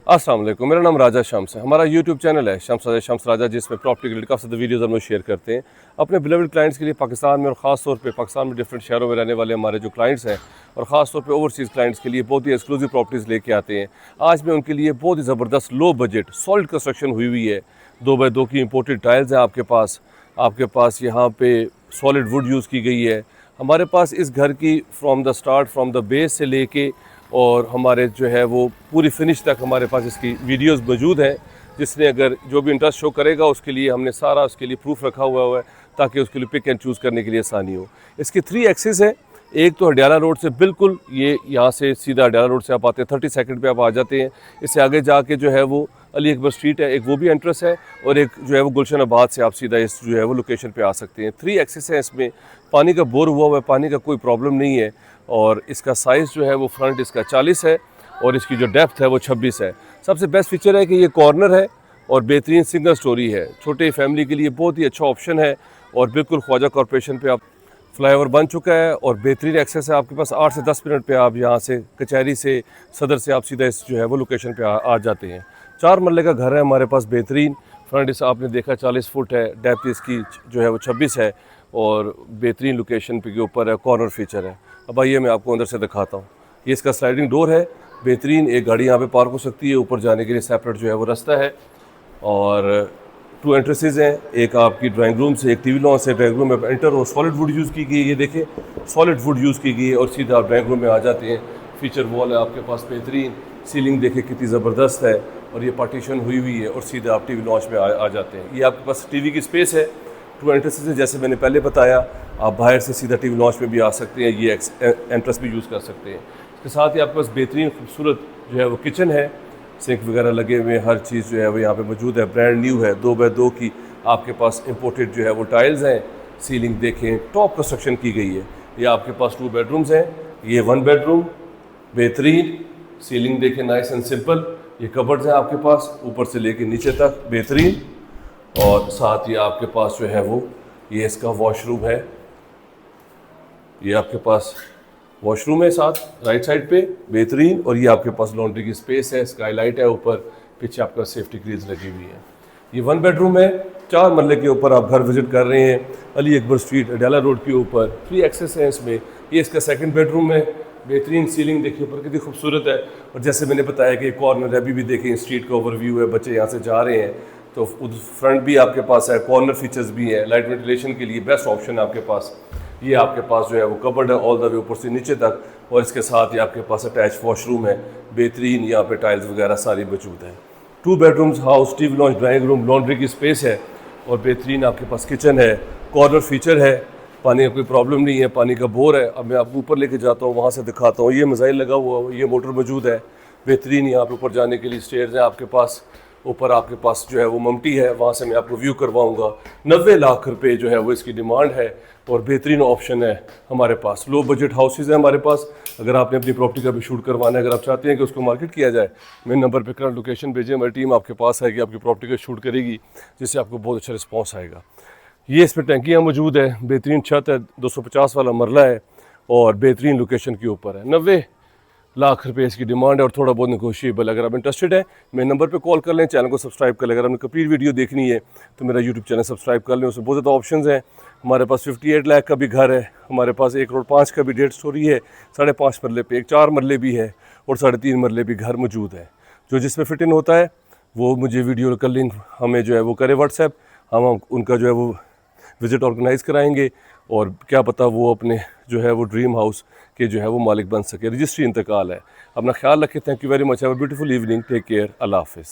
अस्सलाम वालेकुम, मेरा नाम राजा शम्स है। हमारा यूट्यूब चैनल है शम्स राजा, जिसमें प्रॉपर्टी रिलेटेड काफ़ी ज़्यादा वीडियोज़ हम लोग शेयर करते हैं अपने बिलवेड क्लाइंट्स के लिए। पाकिस्तान में और ख़ास तौर पे पाकिस्तान में डिफरेंट शहरों में रहने वाले हमारे जो क्लाइंट्स हैं और ख़ास तौर पे ओवरसीज़ क्लाइंट्स के लिए बहुत ही एक्सक्लूसिव प्रॉपर्टीज़ लेके आते हैं। आज मैं उनके लिए बहुत ही ज़बरदस्त लो बजट सॉलिड कंस्ट्रक्शन हुई है, 2x2 की इंपोर्टेड टाइल्स हैं आपके पास यहाँ पे सॉलिड वुड यूज़ की गई है। हमारे पास इस घर की फ्रॉम द बेस से लेके और हमारे जो है वो पूरी फिनिश तक हमारे पास इसकी वीडियोस मौजूद हैं। जिसने अगर जो भी इंटरेस्ट शो करेगा उसके लिए हमने सारा उसके लिए प्रूफ रखा हुआ है ताकि उसके लिए पिक एंड चूज़ करने के लिए आसानी हो। इसकी 3 एक्सिस है। एक तो हडियाला रोड से बिल्कुल ये यहाँ से सीधा हडियाला रोड से आप आते हैं 30 सेकंड पे आप आ जाते हैं। इससे आगे जाके जो है वो अली अकबर स्ट्रीट है, एक वो भी एंट्रेंस है और एक जो है वो गुलशन आबाद से आप सीधा इस जो है वो लोकेशन पे आ सकते हैं। 3 एक्सिस है इसमें। पानी का बोर हुआ है, पानी का कोई प्रॉब्लम नहीं है। और इसका साइज़ जो है वो फ्रंट इसका 40 है और इसकी जो डेप्थ है वो 26 है। सबसे बेस्ट फीचर है कि ये कॉर्नर है और बेहतरीन सिंगल स्टोरी है। छोटे फैमिली के लिए बहुत ही अच्छा ऑप्शन है और बिल्कुल ख्वाजा कॉर्पोरेशन पे आप फ्लाईओवर बन चुका है और बेहतरीन एक्सेस है आपके पास। 8 से 10 मिनट पे आप यहाँ से कचहरी से सदर से आप सीधा इस जो है वो लोकेशन पे आ जाते हैं। 4 मरले का घर है हमारे पास बेहतरीन। फ्रंट इस आपने देखा 40 फुट है, डेप्थ इसकी जो है वो 26 है और बेहतरीन लोकेशन पे के ऊपर है, कॉर्नर फीचर है। अब आइए मैं आपको अंदर से दिखाता हूँ। ये इसका स्लाइडिंग डोर है, बेहतरीन। एक गाड़ी यहाँ पे पार्क हो सकती है। ऊपर जाने के लिए सेपरेट जो है वो रास्ता है और 2 एंट्रेंसेज हैं। एक आपकी ड्राइंग रूम से, एक टीवी लॉन्च से। ड्राइंग रूम में एंटर हो, सॉलिड वुड यूज़ की गई है, ये देखें सॉलिड वुड यूज़ की गई है और सीधा आप ड्राइंग रूम में आ जाते हैं। फीचर वॉल है आपके पास बेहतरीन। सीलिंग देखें कितनी ज़बरदस्त है और ये पार्टीशन हुई है और सीधा आप टीवी लॉन्च में आ जाते हैं। ये आपके पास टीवी की स्पेस है। 2 एंट्रेंसेज है, जैसे मैंने पहले बताया। आप बाहर से सीधा टीवी लॉन्च में भी आ सकते हैं, ये एंट्रेंस भी यूज़ कर सकते हैं। इसके साथ ही आपके पास बेहतरीन खूबसूरत जो है वो किचन है, सिंक वगैरह लगे हुए हैं, हर चीज़ जो है वो यहाँ पे मौजूद है। ब्रांड न्यू है, 2x2 की आपके पास इंपोर्टेड जो है वो टाइल्स हैं। सीलिंग देखें टॉप कंस्ट्रक्शन की गई है। ये आपके पास 2 बेडरूम्स हैं, ये 1 बेडरूम बेहतरीन। सीलिंग देखें नाइस एंड सिंपल। ये कबर्ड्स हैं आपके पास ऊपर से लेके नीचे तक बेहतरीन। और साथ ही आपके पास जो है वो ये इसका वॉशरूम है। ये आपके पास वॉशरूम है साथ राइट साइड पे बेहतरीन। और ये आपके पास लॉन्ड्री की स्पेस है, स्काईलाइट है ऊपर, पीछे आपका सेफ्टी ग्रिल्स लगी हुई है। ये 1 बेडरूम है, 4 मरले के ऊपर आप घर विजिट कर रहे हैं अली अकबर स्ट्रीट हडियाला रोड के ऊपर। 3 एक्सेस है इसमें। ये इसका 2nd बेडरूम है, बेहतरीन। सीलिंग देखिए ऊपर कितनी खूबसूरत है। और जैसे मैंने बताया कि कॉर्नर अभी भी देखें स्ट्रीट का ओवरव्यू है, बच्चे यहाँ से जा रहे हैं तो फ्रंट भी आपके पास है, कॉर्नर फीचर्स भी हैं। लाइट वेंटिलेशन के लिए बेस्ट ऑप्शन है आपके पास। ये आपके पास जो है वो कबर्ड है ऑल द वे ऊपर से नीचे तक और इसके साथ ही आपके पास अटैच वॉशरूम है बेहतरीन। यहाँ पे टाइल्स वगैरह सारी मौजूद है। 2 bedrooms house, TV launch, drawing room, laundry की स्पेस है और बेहतरीन आपके पास किचन है। कॉर्नर फीचर है, पानी का कोई प्रॉब्लम नहीं है, पानी का बोर है। अब मैं आपको ऊपर लेके जाता हूँ, वहाँ से दिखाता हूँ। ये मिसाइल लगा हुआ, ये मोटर मौजूद है बेहतरीन। यहाँ पे ऊपर जाने के लिए स्टेयर्स हैं आपके पास। ऊपर आपके पास जो है वो ममटी है, वहाँ से मैं आपको व्यू करवाऊंगा। 90 लाख रुपए जो है वो इसकी डिमांड है और बेहतरीन ऑप्शन है हमारे पास। लो बजट हाउसेज है हमारे पास। अगर आपने अपनी प्रॉपर्टी का भी शूट करवाना है, अगर आप चाहते हैं कि उसको मार्केट किया जाए, मेरे नंबर पर करंट लोकेशन भेजें, हमारी टीम आपके पास आएगी, आपकी प्रॉपर्टी का शूट करेगी, जिससे आपको बहुत अच्छा रिस्पॉन्स आएगा। ये इस पर टैंकियाँ मौजूद है, बेहतरीन छत है, 250 वाला मरला है और बेहतरीन लोकेशन के ऊपर है। 90 लाख रुपए इसकी डिमांड है और थोड़ा बहुत नेगोशिएबल। अगर आप इंटरेस्टेड है मेरे नंबर पे कॉल कर लें, चैनल को सब्सक्राइब कर लें। अगर आपने कंप्लीट वीडियो देखनी है तो मेरा यूट्यूब चैनल सब्सक्राइब कर लें, उसमें बहुत ज़्यादा ऑप्शंस हैं। हमारे पास 58 लाख का भी घर है, हमारे पास 1 करोड़ 5 का भी 1.5 स्टोरी है, 5.5 मरले पे, एक 4 मरले भी है और 3.5 मरले भी घर मौजूद है। जो जिसमें फिट इन होता है वो मुझे वीडियो कॉल लिंक हमें जो है वो करे व्हाट्सएप, हम उनका जो है वो विज़िट ऑर्गेनाइज़ कराएंगे और क्या पता वो अपने जो है वो ड्रीम हाउस के जो है वो मालिक बन सके। रजिस्ट्री इंतकाल है। अपना ख्याल रखें। Thank you very much. Have a beautiful evening. Take care. अल्लाह हाफिज़।